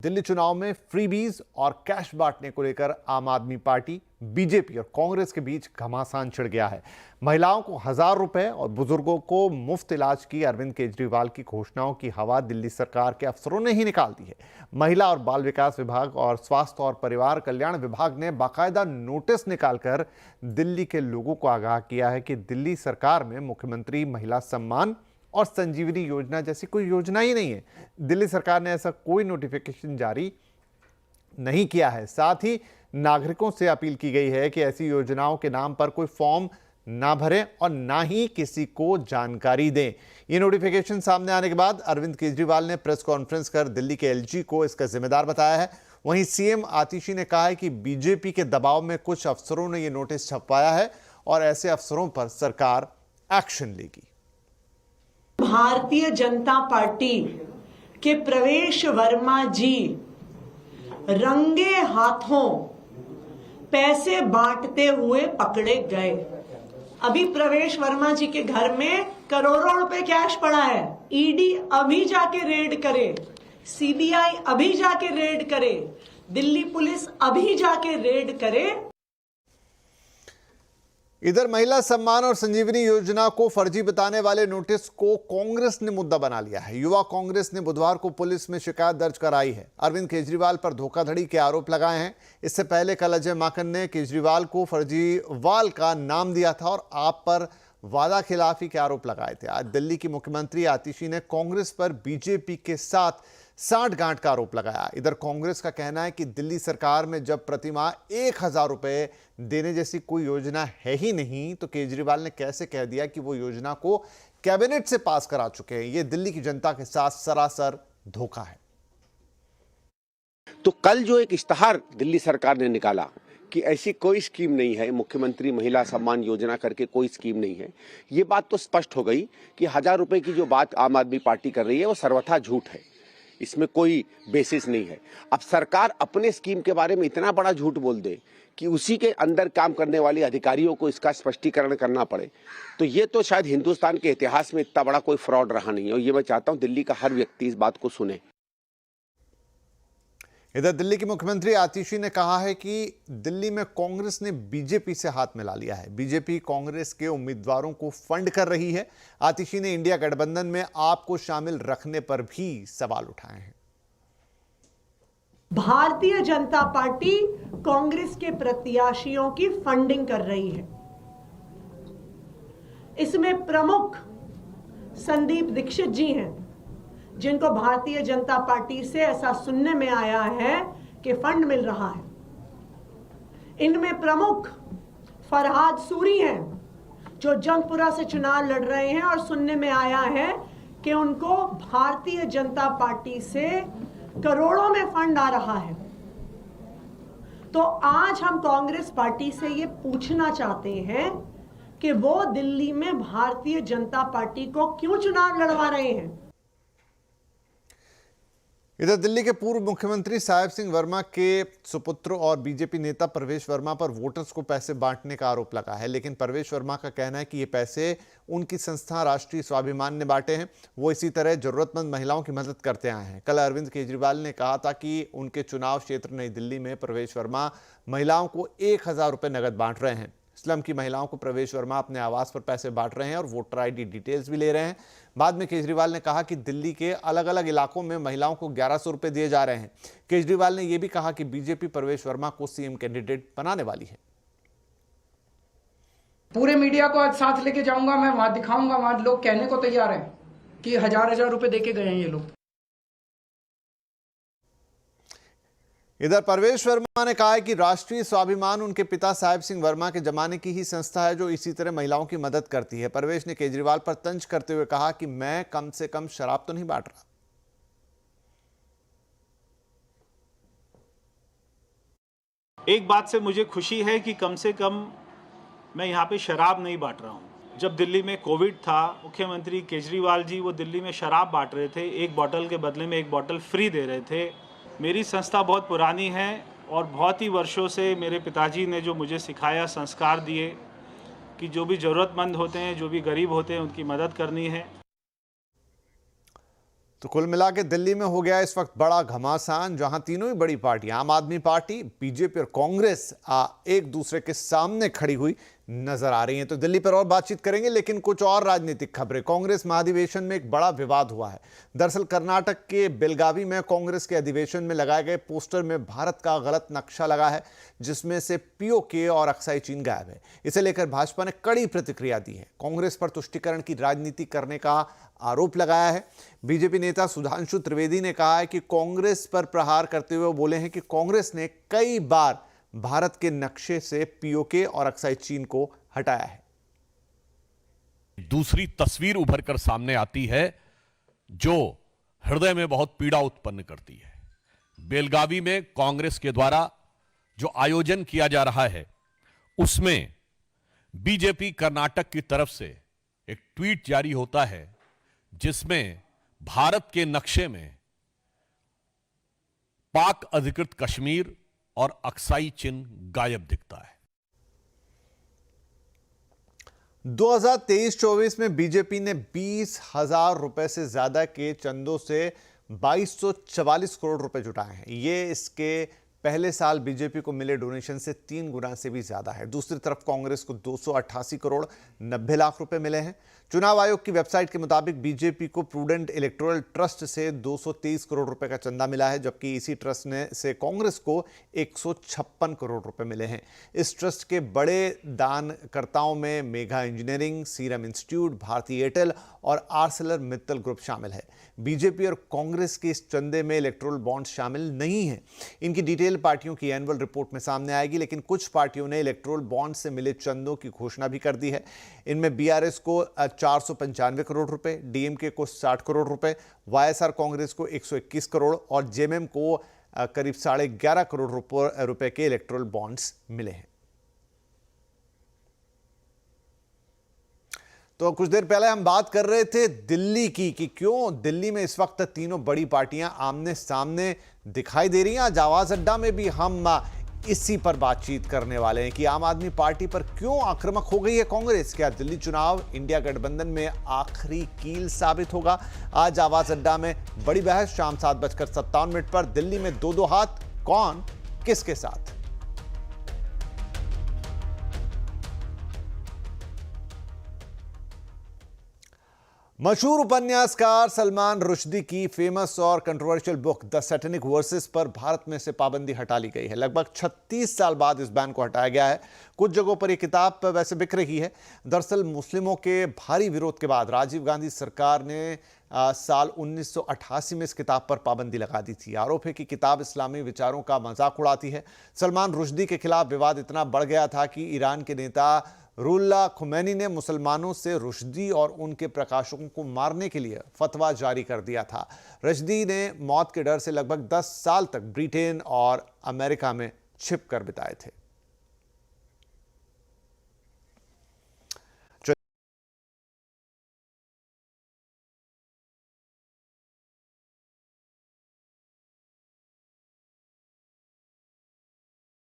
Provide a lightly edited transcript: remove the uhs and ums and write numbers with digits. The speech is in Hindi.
दिल्ली चुनाव में फ्रीबीज और कैश बांटने को लेकर आम आदमी पार्टी, बीजेपी और कांग्रेस के बीच घमासान छिड़ गया है। महिलाओं को 1000 रुपए और बुजुर्गों को मुफ्त इलाज की अरविंद केजरीवाल की घोषणाओं की हवा दिल्ली सरकार के अफसरों ने ही निकाल दी है। महिला और बाल विकास विभाग और स्वास्थ्य और परिवार कल्याण विभाग ने बाकायदा नोटिस निकालकर दिल्ली के लोगों को आगाह किया है कि दिल्ली सरकार में मुख्यमंत्री महिला सम्मान और संजीवनी योजना जैसी कोई योजना ही नहीं है। दिल्ली सरकार ने ऐसा कोई नोटिफिकेशन जारी नहीं किया है। साथ ही नागरिकों से अपील की गई है कि ऐसी योजनाओं के नाम पर कोई फॉर्म ना भरें और ना ही किसी को जानकारी दें। ये नोटिफिकेशन सामने आने के बाद अरविंद केजरीवाल ने प्रेस कॉन्फ्रेंस कर दिल्ली के एलजी को इसका जिम्मेदार बताया है। वहीं सीएम आतिशी ने कहा है कि बीजेपी के दबाव में कुछ अफसरों ने यह नोटिस छपवाया है और ऐसे अफसरों पर सरकार एक्शन लेगी। भारतीय जनता पार्टी के प्रवेश वर्मा जी रंगे हाथों पैसे बांटते हुए पकड़े गए। अभी प्रवेश वर्मा जी के घर में करोड़ों रुपए कैश पड़ा है। ईडी अभी जाके रेड करे, सीबीआई अभी जाके रेड करे, दिल्ली पुलिस अभी जाके रेड करे। इधर महिला सम्मान और संजीवनी योजना को फर्जी बताने वाले नोटिस को कांग्रेस ने मुद्दा बना लिया है। युवा कांग्रेस ने बुधवार को पुलिस में शिकायत दर्ज कराई है। अरविंद केजरीवाल पर धोखाधड़ी के आरोप लगाए हैं। इससे पहले कल अजय माकन ने केजरीवाल को फर्जीवाल का नाम दिया था और आप पर वादा खिलाफी के आरोप लगाए थे। आज दिल्ली की मुख्यमंत्री आतिशी ने कांग्रेस पर बीजेपी के साथ साठगांठ का आरोप लगाया। इधर कांग्रेस का कहना है कि दिल्ली सरकार में जब प्रतिमाह 1000 रुपए देने जैसी कोई योजना है ही नहीं, तो केजरीवाल ने कैसे कह दिया कि वो योजना को कैबिनेट से पास करा चुके हैं। ये दिल्ली की जनता के साथ सरासर धोखा है। तो कल जो एक इश्तहार दिल्ली सरकार ने निकाला कि ऐसी कोई स्कीम नहीं है, मुख्यमंत्री महिला सम्मान योजना करके कोई स्कीम नहीं है, ये बात तो स्पष्ट हो गई कि 1000 रुपए की जो बात आम आदमी पार्टी कर रही है वो सर्वथा झूठ है। इसमें कोई बेसिस नहीं है। अब सरकार अपने स्कीम के बारे में इतना बड़ा झूठ बोल दे कि उसी के अंदर काम करने वाले अधिकारियों को इसका स्पष्टीकरण करना पड़े, तो ये तो शायद हिंदुस्तान के इतिहास में इतना बड़ा कोई फ्रॉड रहा नहीं है। और ये मैं चाहता हूं दिल्ली का हर व्यक्ति इस बात को सुने। इधर दिल्ली की मुख्यमंत्री आतिशी ने कहा है कि दिल्ली में कांग्रेस ने बीजेपी से हाथ मिला लिया है। बीजेपी कांग्रेस के उम्मीदवारों को फंड कर रही है। आतिशी ने इंडिया गठबंधन में आप को शामिल रखने पर भी सवाल उठाए हैं। भारतीय जनता पार्टी कांग्रेस के प्रत्याशियों की फंडिंग कर रही है। इसमें प्रमुख संदीप दीक्षित जी हैं, जिनको भारतीय जनता पार्टी से ऐसा सुनने में आया है कि फंड मिल रहा है। इनमें प्रमुख फरहाद सूरी हैं, जो जंगपुरा से चुनाव लड़ रहे हैं और सुनने में आया है कि उनको भारतीय जनता पार्टी से करोड़ों में फंड आ रहा है। तो आज हम कांग्रेस पार्टी से ये पूछना चाहते हैं कि वो दिल्ली में भारतीय जनता पार्टी को क्यों चुनाव लड़वा रहे हैं। इधर दिल्ली के पूर्व मुख्यमंत्री साहेब सिंह वर्मा के सुपुत्र और बीजेपी नेता प्रवेश वर्मा पर वोटर्स को पैसे बांटने का आरोप लगा है, लेकिन प्रवेश वर्मा का कहना है कि ये पैसे उनकी संस्था राष्ट्रीय स्वाभिमान ने बांटे हैं। वो इसी तरह जरूरतमंद महिलाओं की मदद करते आए हैं। कल अरविंद केजरीवाल ने कहा था कि उनके चुनाव क्षेत्र नई दिल्ली में प्रवेश वर्मा महिलाओं को 1000 रुपये नगद बांट रहे हैं। स्लम की महिलाओं को प्रवेश वर्मा अपने आवास पर पैसे बांट रहे हैं और वोटर आईडी डिटेल्स भी ले रहे हैं। बाद में केजरीवाल ने कहा कि दिल्ली के अलग अलग इलाकों में महिलाओं को 1100 रुपए दिए जा रहे हैं। केजरीवाल ने यह भी कहा कि बीजेपी प्रवेश वर्मा को सीएम कैंडिडेट बनाने वाली है। पूरे मीडिया को आज साथ लेके जाऊंगा, मैं वहां दिखाऊंगा, वहां लोग कहने को तैयार हैं कि 1000 रुपए देके गए हैं ये लोग। इधर प्रवेश वर्मा ने कहा है कि राष्ट्रीय स्वाभिमान उनके पिता साहेब सिंह वर्मा के जमाने की ही संस्था है जो इसी तरह महिलाओं की मदद करती है। प्रवेश ने केजरीवाल पर तंज करते हुए कहा कि मैं कम से कम शराब तो नहीं बांट रहा। एक बात से मुझे खुशी है कि कम से कम मैं यहाँ पे शराब नहीं बांट रहा हूँ। जब दिल्ली में कोविड था, मुख्यमंत्री केजरीवाल जी वो दिल्ली में शराब बांट रहे थे, एक बोतल के बदले में एक बोतल फ्री दे रहे थे। मेरी संस्था बहुत पुरानी है और बहुत ही वर्षों से मेरे पिताजी ने जो मुझे सिखाया, संस्कार दिए कि जो भी ज़रूरतमंद होते हैं, जो भी गरीब होते हैं, उनकी मदद करनी है। तो कुल मिला के दिल्ली में हो गया इस वक्त बड़ा घमासान, जहां तीनों ही बड़ी पार्टियां आम आदमी पार्टी, बीजेपी और कांग्रेस एक दूसरे के सामने खड़ी हुई नजर आ रही हैं। तो दिल्ली पर और बातचीत करेंगे, लेकिन कुछ और राजनीतिक खबरें। कांग्रेस महाधिवेशन में एक बड़ा विवाद हुआ है। दरअसल कर्नाटक के बेलगावी में कांग्रेस के अधिवेशन में लगाए गए पोस्टर में भारत का गलत नक्शा लगा है, जिसमें से पीओके और अक्साई चीन गायब है। इसे लेकर भाजपा ने कड़ी प्रतिक्रिया दी है। कांग्रेस पर तुष्टीकरण की राजनीति करने का आरोप लगाया है। बीजेपी नेता सुधांशु त्रिवेदी ने कहा है कि कांग्रेस पर प्रहार करते हुए वो बोले हैं कि कांग्रेस ने कई बार भारत के नक्शे से पीओके और अक्साई चीन को हटाया है। दूसरी तस्वीर उभर कर सामने आती है जो हृदय में बहुत पीड़ा उत्पन्न करती है। बेलगावी में कांग्रेस के द्वारा जो आयोजन किया जा रहा है, उसमें बीजेपी कर्नाटक की तरफ से एक ट्वीट जारी होता है, जिसमें भारत के नक्शे में पाक अधिकृत कश्मीर और अक्साई चिन्ह गायब दिखता है। 2023-24 में बीजेपी ने 20,000 रुपए से ज्यादा के चंदों से 2244 करोड़ रुपए जुटाए हैं। ये इसके पहले साल बीजेपी को मिले डोनेशन से 3 गुना से भी ज्यादा है। दूसरी तरफ कांग्रेस को 288 करोड़ 90 लाख रुपए मिले हैं। चुनाव आयोग की वेबसाइट के मुताबिक बीजेपी को प्रूडेंट इलेक्टोरल ट्रस्ट से 223 करोड़ रुपए का चंदा मिला है, जबकि इसी ट्रस्ट से कांग्रेस को 156 करोड़ रुपए मिले हैं। इस ट्रस्ट के बड़े दानकर्ताओं में मेगा इंजीनियरिंग, सीरम इंस्टीट्यूट, भारतीय एयरटेल और आर्सेलर मित्तल ग्रुप शामिल है। बीजेपी और कांग्रेस के इस चंदे में इलेक्टोरल बॉन्ड शामिल नहीं है। इनकी डिटेल पार्टियों की एनुअल रिपोर्ट में सामने आएगी, लेकिन कुछ पार्टियों ने इलेक्टोरल बॉन्ड से मिले चंदों की घोषणा भी कर दी है। इनमें बीआरएस को 495 करोड़ रुपए, डीएमके को 60 करोड़ रुपए, वाईएसआर कांग्रेस को 121 करोड़ और जेएमएम को करीब 11.5 करोड़ रुपए के इलेक्टोरल बॉन्ड्स मिले हैं। तो कुछ देर पहले हम बात कर रहे थे दिल्ली की कि क्यों दिल्ली में इस वक्त तीनों बड़ी पार्टियां आमने सामने दिखाई दे रही हैं। आज आवाज अड्डा में भी हम इसी पर बातचीत करने वाले हैं कि आम आदमी पार्टी पर क्यों आक्रामक हो गई है कांग्रेस। क्या दिल्ली चुनाव इंडिया गठबंधन में आखिरी कील साबित होगा? आज आवाज अड्डा में बड़ी बहस शाम 7:57 पर। दिल्ली में दो हाथ, कौन किसके साथ? मशहूर उपन्यासकार सलमान रुश्दी की फेमस और controversial book the satanic versus पर भारत में से पाबंदी हटा ली गई है। लगभग 36 साल बाद इस बैन को हटाया गया है। कुछ जगहों पर यह किताब वैसे बिक रही है। दरअसल मुस्लिमों के भारी विरोध के बाद राजीव गांधी सरकार ने साल 1988 में इस किताब पर पाबंदी लगा दी थी। आरोप है कि किताब इस्लामी विचारों का मजाक उड़ाती है। सलमान रुश्दी के खिलाफ विवाद इतना बढ़ गया था कि ईरान के नेता रुहुल्लाह खुमैनी ने मुसलमानों से रुश्दी और उनके प्रकाशकों को मारने के लिए फतवा जारी कर दिया था। रुश्दी ने मौत के डर से लगभग 10 साल तक ब्रिटेन और अमेरिका में छिप कर बिताए थे।